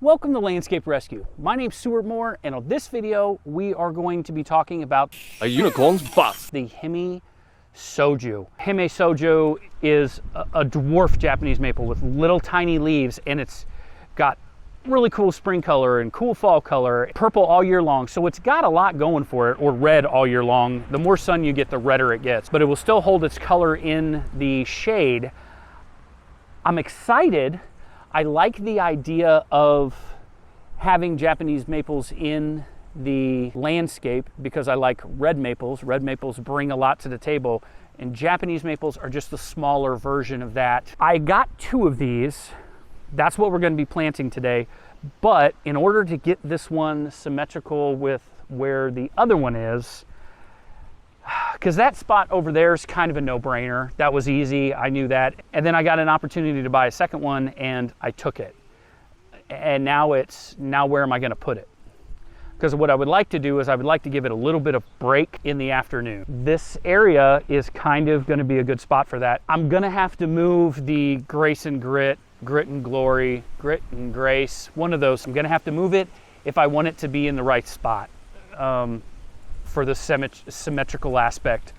Welcome to Landscape Rescue. My name's Stuart Moore, and on this video, we are going to be talking about a unicorn's butt. The Hime Shojo. Hime Shojo is a dwarf Japanese maple with little tiny leaves, and it's got really cool spring color and cool fall color, purple all year long. So it's got a lot going for it, or red all year long. The more sun you get, the redder it gets, but it will still hold its color in the shade. I'm excited. I like the idea of having Japanese maples in the landscape because I like red maples. Red maples bring a lot to the table, and Japanese maples are just a smaller version of that. I got 2 of these. That's what we're going to be planting today. But in order to get this one symmetrical with where the other one is, because that spot over there is kind of a no-brainer. That was easy, I knew that. And then I got an opportunity to buy a second one and I took it. And now where am I gonna put it? Because what I would like to do is I would like to give it a little bit of break in the afternoon. This area is kind of gonna be a good spot for that. I'm gonna have to move the Grace and Grit, Grit and Glory, Grit and Grace, one of those. I'm gonna have to move it if I want it to be in the right spot. For the symmetrical aspect.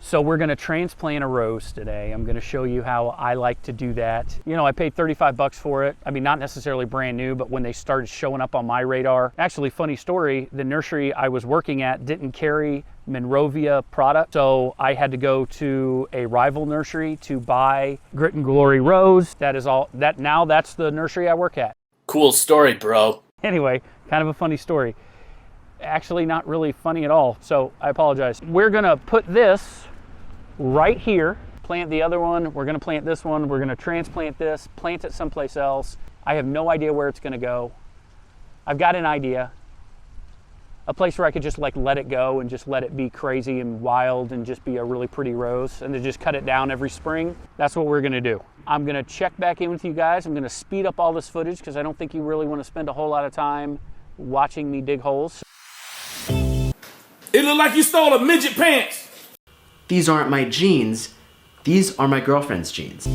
So we're going to transplant a rose today. I'm going to show you how I like to do that. You know, I paid 35 bucks for it. I mean, not necessarily brand new, but when they started showing up on my radar. Actually, funny story, the nursery I was working at didn't carry Monrovia product, so I had to go to a rival nursery to buy Grit and Glory rose. That is all. That's the nursery I work at. Cool story, bro. Anyway, kind of a funny story. Actually, not really funny at all, so I apologize. We're gonna put this right here, plant the other one, we're gonna plant this one, we're gonna transplant this, plant it someplace else. I have no idea where it's gonna go. I've got an idea. A place where I could just like let it go and just let it be crazy and wild and just be a really pretty rose and then just cut it down every spring. That's what we're gonna do. I'm gonna check back in with you guys. I'm gonna speed up all this footage because I don't think you really wanna spend a whole lot of time watching me dig holes. It looked like you stole a midget pants. These aren't my jeans. These are my girlfriend's jeans.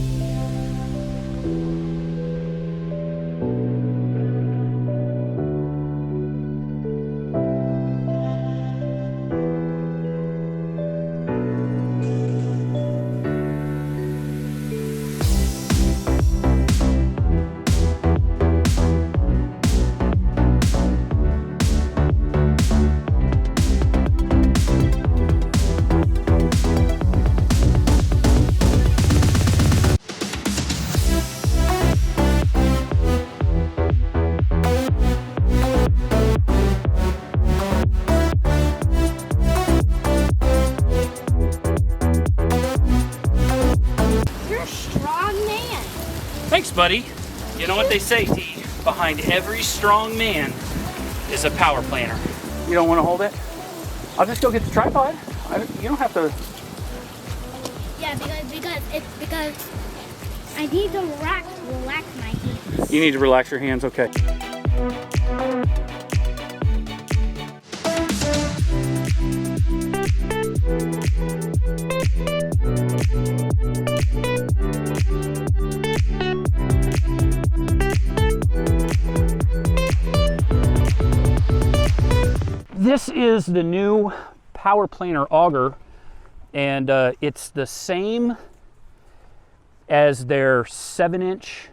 Thanks, buddy. You know what they say, T? Behind every strong man is a power planter. You don't want to hold it? I'll just go get the tripod. You don't have to. Yeah, because I need to relax my hands. You need to relax your hands, okay. This is the new power planter auger, and it's the same as their 7-inch.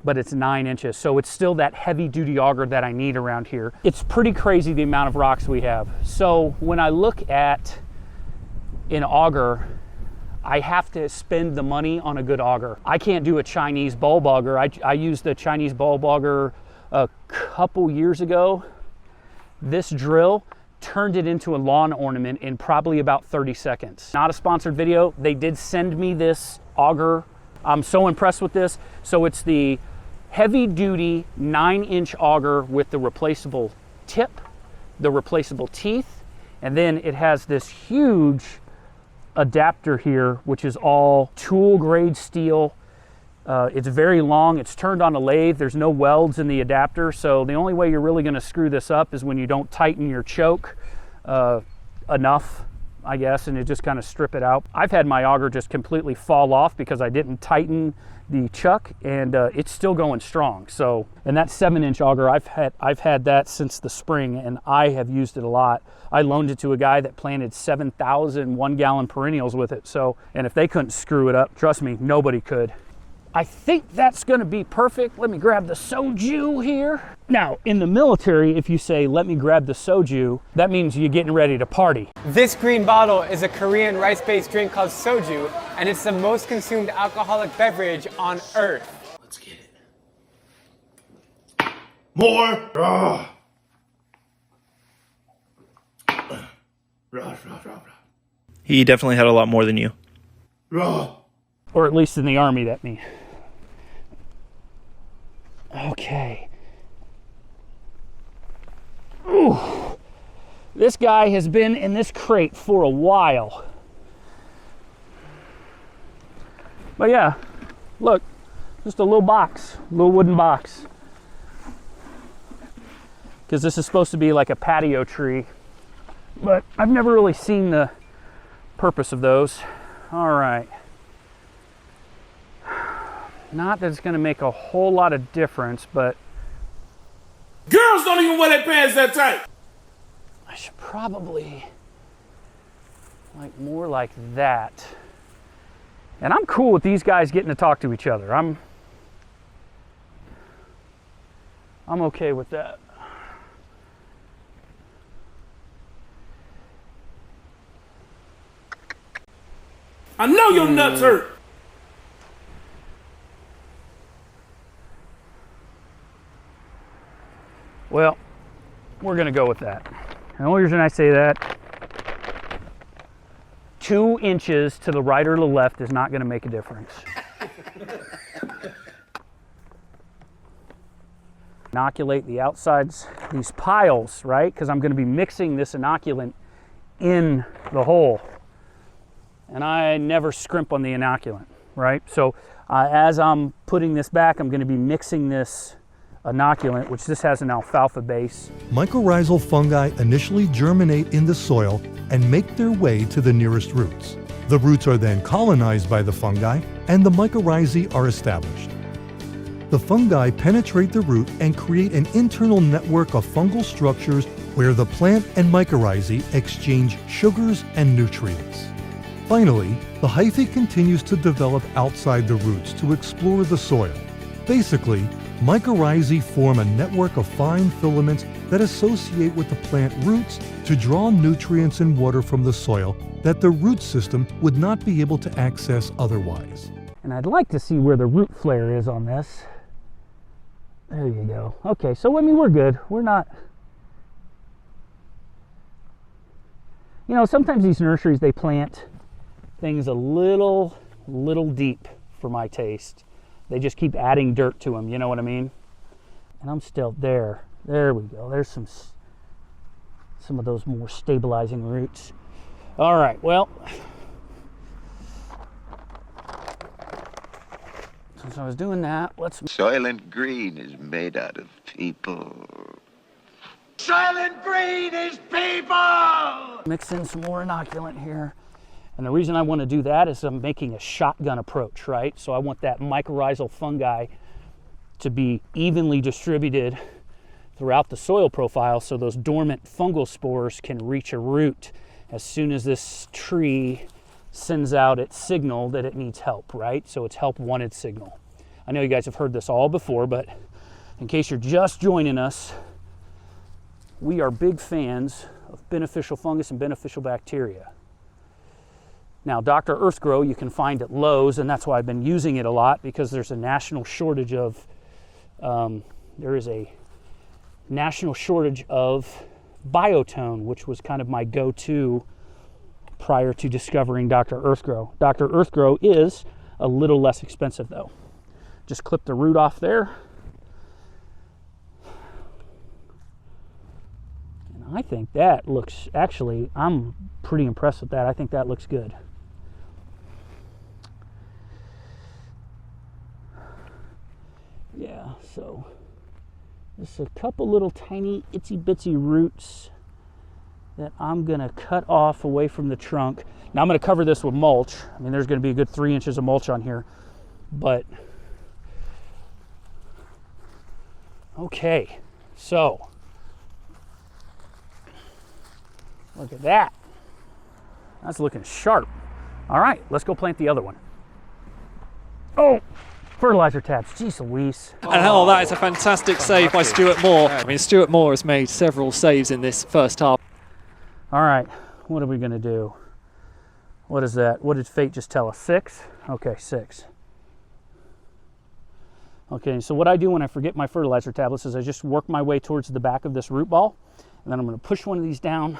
But it's 9 inches, so it's still that heavy duty auger that I need around here. It's pretty crazy the amount of rocks we have. So when I look at an auger, I have to spend the money on a good auger. I can't do a Chinese bulb auger. I used the Chinese bulb auger a couple years ago. This drill turned it into a lawn ornament in probably about 30 seconds. Not a sponsored video. They did send me this auger. I'm so impressed with this. So it's the heavy duty 9-inch auger with the replaceable tip, the replaceable teeth, and then it has this huge adapter here, which is all tool grade steel. It's very long. It's turned on a lathe. There's no welds in the adapter, so the only way you're really going to screw this up is when you don't tighten your choke enough I guess, and you just kind of strip it out. I've had my auger just completely fall off because I didn't tighten the chuck, and it's still going strong. So, and that 7-inch auger, I've had that since the spring, and I have used it a lot. I loaned it to a guy that planted 7,000 1-gallon perennials with it. So, and if they couldn't screw it up, trust me, nobody could. I think that's gonna be perfect. Let me grab the soju here. Now, in the military, if you say, let me grab the soju, that means you're getting ready to party. This green bottle is a Korean rice-based drink called soju, and it's the most consumed alcoholic beverage on Earth. Let's get it. More. Raw. He definitely had a lot more than you. Raw. Or at least in the Army, that means. Okay. Ooh. This guy has been in this crate for a while. But yeah, look, just a little box, little wooden box. Because this is supposed to be like a patio tree. But I've never really seen the purpose of those. All right. Not that it's going to make a whole lot of difference, but Girls don't even wear their pants that tight. I should probably like more like that. And I'm cool with these guys getting to talk to each other. I'm okay with that. I know your nuts hurt. Well, we're gonna go with that. And the only reason I say that, 2 inches to the right or the left is not gonna make a difference. Inoculate the outsides, these piles, right? Because I'm gonna be mixing this inoculant in the hole. And I never scrimp on the inoculant, right? So as I'm putting this back, I'm gonna be mixing this inoculant, which this has an alfalfa base. Mycorrhizal fungi initially germinate in the soil and make their way to the nearest roots. The roots are then colonized by the fungi and the mycorrhizae are established. The fungi penetrate the root and create an internal network of fungal structures where the plant and mycorrhizae exchange sugars and nutrients. Finally, the hyphae continues to develop outside the roots to explore the soil. Basically, mycorrhizae form a network of fine filaments that associate with the plant roots to draw nutrients and water from the soil that the root system would not be able to access otherwise. And I'd like to see where the root flare is on this. There you go. Okay, so I mean, we're good. We're not, you know, sometimes these nurseries, they plant things a little deep for my taste. They just keep adding dirt to them, you know what I mean? And I'm still there. There we go. There's some of those more stabilizing roots. All right, well, since I was doing that, let's... Soylent Green is made out of people. Silent Green is people. mix in some more inoculant here. And the reason I want to do that is I'm making a shotgun approach, right? So I want that mycorrhizal fungi to be evenly distributed throughout the soil profile so those dormant fungal spores can reach a root as soon as this tree sends out its signal that it needs help, right? So it's help wanted signal. I know you guys have heard this all before, but in case you're just joining us, we are big fans of beneficial fungus and beneficial bacteria. Now, Dr. Earthgrow you can find at Lowe's, and that's why I've been using it a lot, because there's a national shortage of, Biotone, which was kind of my go-to prior to discovering Dr. Earthgrow. Dr. Earthgrow is a little less expensive though. Just clip the root off there. And I think that looks, actually, I'm pretty impressed with that. I think that looks good. Yeah, so just a couple little tiny itsy bitsy roots that I'm gonna cut off away from the trunk. Now I'm gonna cover this with mulch. I mean, there's gonna be a good 3 inches of mulch on here, but okay, so look at that. That's looking sharp. All right, let's go plant the other one. Oh, fertilizer tabs, jeez Louise. And hell, that is a fantastic save by Stuart Moore. I mean, Stuart Moore has made several saves in this first half. All right, what are we gonna do? What is that? What did fate just tell us? 6? Okay, 6. Okay, so what I do when I forget my fertilizer tablets is I just work my way towards the back of this root ball, and then I'm gonna push one of these down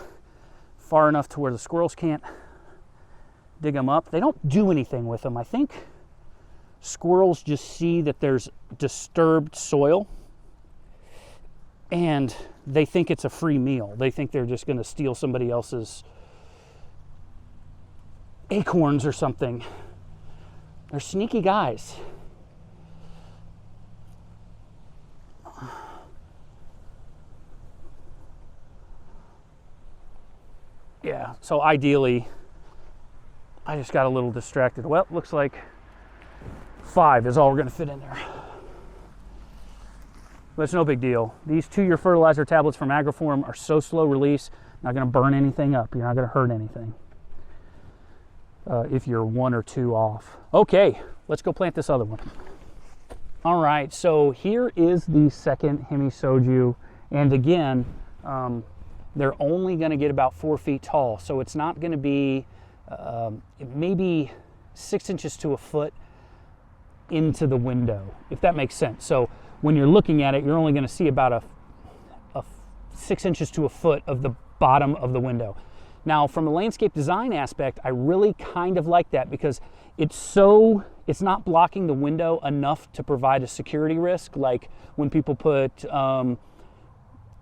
far enough to where the squirrels can't dig them up. They don't do anything with them. I think squirrels just see that there's disturbed soil and they think it's a free meal. They think they're just gonna steal somebody else's acorns or something. They're sneaky guys. Yeah, so ideally, I just got a little distracted. Well, looks like 5 is all we're gonna fit in there. But it's no big deal. These 2-year fertilizer tablets from Agriform are so slow release, not gonna burn anything up. You're not gonna hurt anything if you're 1 or 2 off. Okay, let's go plant this other one. All right, so here is the second Hime Shojo. And again, they're only gonna get about 4 feet tall. So it's not gonna be maybe 6 inches to a foot into the window, if that makes sense. So when you're looking at it, you're only gonna see about a 6 inches to a foot of the bottom of the window. Now, from a landscape design aspect, I really kind of like that because it's not blocking the window enough to provide a security risk, like when people put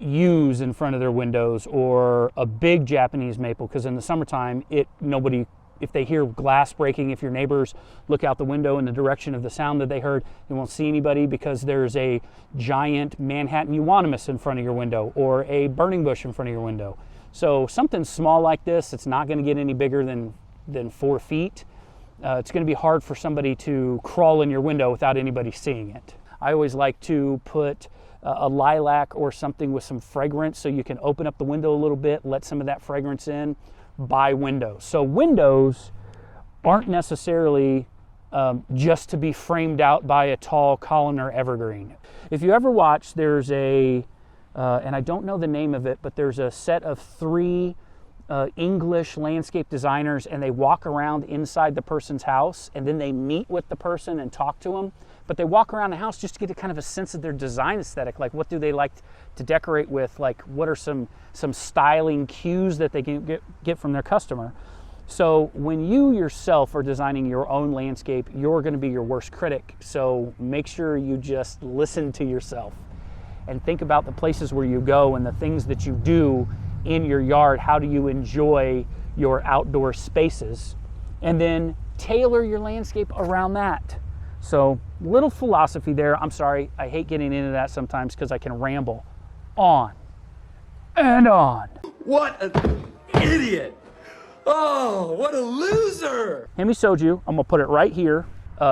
yews in front of their windows or a big Japanese maple, because in the summertime, if they hear glass breaking, if your neighbors look out the window in the direction of the sound that they heard, they won't see anybody because there's a giant Manhattan euonymus in front of your window or a burning bush in front of your window. So something small like this, it's not gonna get any bigger than 4 feet. It's gonna be hard for somebody to crawl in your window without anybody seeing it. I always like to put a lilac or something with some fragrance so you can open up the window a little bit, let some of that fragrance in by windows. So windows aren't necessarily just to be framed out by a tall columnar evergreen. If you ever watch, there's and I don't know the name of it, but there's a set of 3 English landscape designers, and they walk around inside the person's house and then they meet with the person and talk to them. But they walk around the house just to get a kind of a sense of their design aesthetic. Like, what do they like to decorate with? Like, what are some styling cues that they can get from their customer? So when you yourself are designing your own landscape, you're gonna be your worst critic. So make sure you just listen to yourself and think about the places where you go and the things that you do in your yard. How do you enjoy your outdoor spaces? And then tailor your landscape around that. So little philosophy there. I'm sorry, I hate getting into that sometimes because I can ramble on and on. What an idiot! Oh, what a loser! Hime Shojo, I'm gonna put it right here.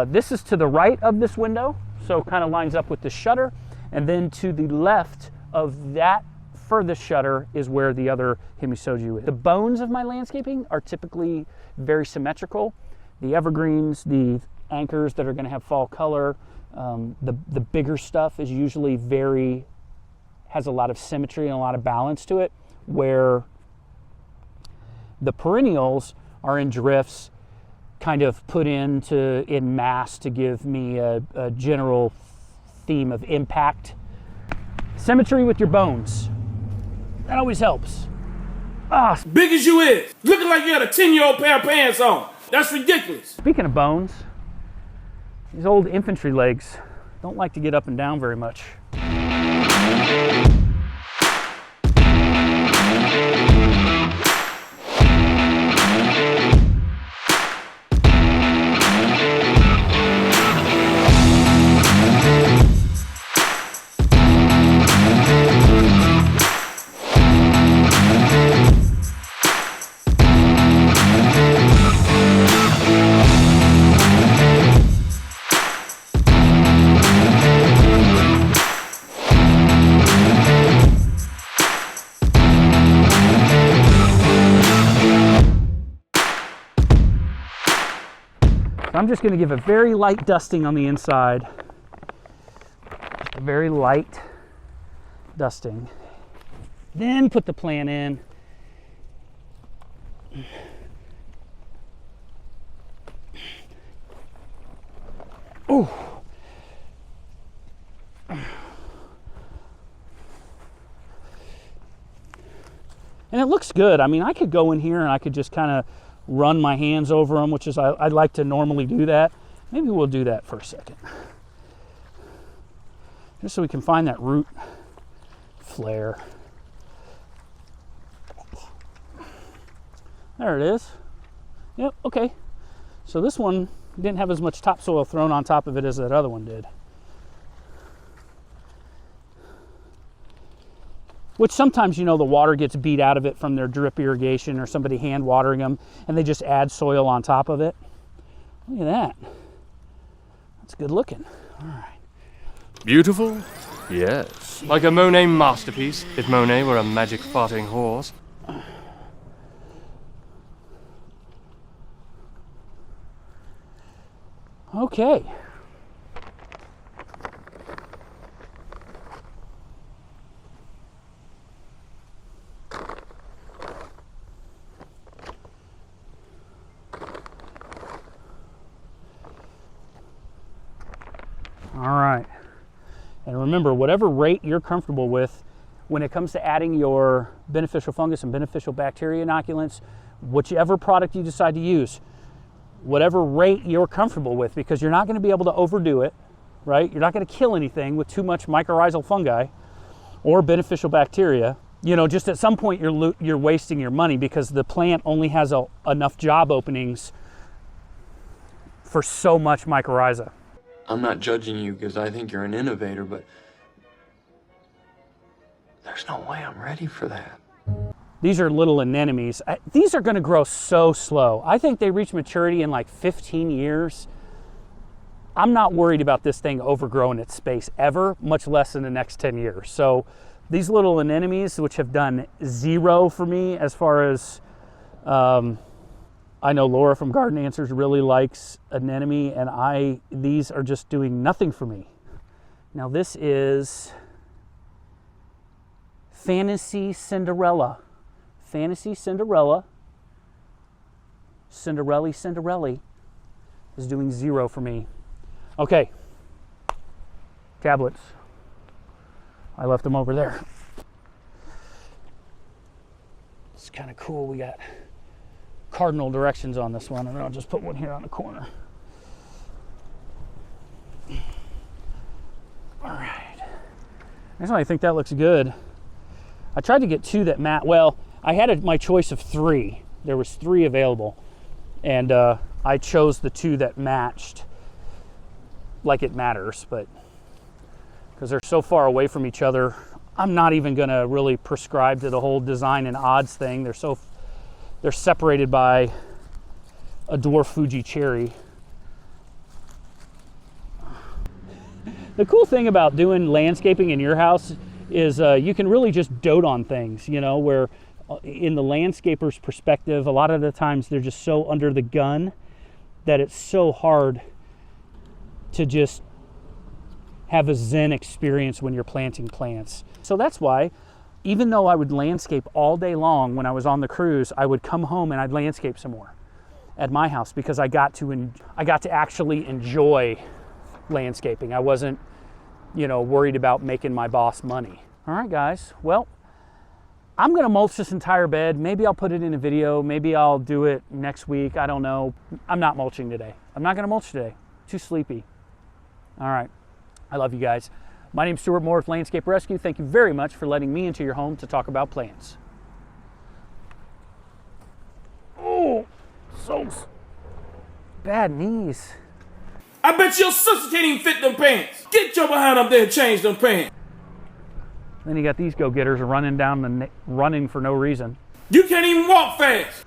This is to the right of this window, so kind of lines up with the shutter. And then to the left of that furthest shutter is where the other Hime Shojo is. The bones of my landscaping are typically very symmetrical. The evergreens, the anchors that are going to have fall color, the bigger stuff is usually has a lot of symmetry and a lot of balance to it, where the perennials are in drifts, kind of put in mass to give me a general theme of impact. Symmetry with your bones. That always helps. Big as you is, looking like you had a 10-year-old pair of pants on. That's ridiculous. Speaking of bones, these old infantry legs don't like to get up and down very much. So I'm just going to give a very light dusting on the inside. Just a very light dusting. Then put the plant in. Ooh. And it looks good. I mean, I could go in here and I could just kind of run my hands over them, which is, I like to normally do that. Maybe we'll do that for a second. Just so we can find that root flare. There it is. Yep, okay. So this one didn't have as much topsoil thrown on top of it as that other one did. Which sometimes, you know, the water gets beat out of it from their drip irrigation or somebody hand watering them, and they just add soil on top of it. Look at that. That's good looking. All right. Beautiful? Yes. Like a Monet masterpiece, if Monet were a magic farting horse. Okay. All right. And remember, whatever rate you're comfortable with when it comes to adding your beneficial fungus and beneficial bacteria inoculants, whichever product you decide to use, whatever rate you're comfortable with, because you're not going to be able to overdo it, right? You're not going to kill anything with too much mycorrhizal fungi or beneficial bacteria. You know, just at some point you're wasting your money because the plant only has enough job openings for so much mycorrhiza. I'm not judging you because I think you're an innovator, but there's no way I'm ready for that. These are little anemones. These are going to grow so slow. I think they reach maturity in like 15 years. I'm not worried about this thing overgrowing its space ever, much less in the next 10 years. So these little anemones, which have done zero for me as far as, I know Laura from Garden Answers really likes anemone, and these are just doing nothing for me. Now this is Fantasy Cinderella. Fantasy Cinderella. Cinderelli is doing zero for me. Okay. Tablets. I left them over there. It's kind of cool. We got cardinal directions on this one, and then I'll just put one here on the corner. All right. Actually, I think that looks good. I tried to get two that match. Well, I had my choice of three. There was 3 available, and I chose the 2 that matched like it matters, but because they're so far away from each other, I'm not even going to really prescribe to the whole design and odds thing. They're separated by a dwarf Fuji cherry. The cool thing about doing landscaping in your house is you can really just dote on things, you know, where in the landscaper's perspective, a lot of the times they're just so under the gun that it's so hard to just have a zen experience when you're planting plants. So that's why, even though I would landscape all day long when I was on the cruise, I would come home and I'd landscape some more at my house because I got to actually enjoy landscaping. I wasn't, you know, worried about making my boss money. All right, guys. Well, I'm gonna mulch this entire bed. Maybe I'll put it in a video. Maybe I'll do it next week. I don't know. I'm not mulching today. I'm not gonna mulch today. Too sleepy. All right. I love you guys. My name's Stuart Moore with Landscape Rescue. Thank you very much for letting me into your home to talk about plants. Oh, so bad knees. I bet your sister can't even fit them pants. Get your behind up there and change them pants. Then you got these go-getters running for no reason. You can't even walk fast.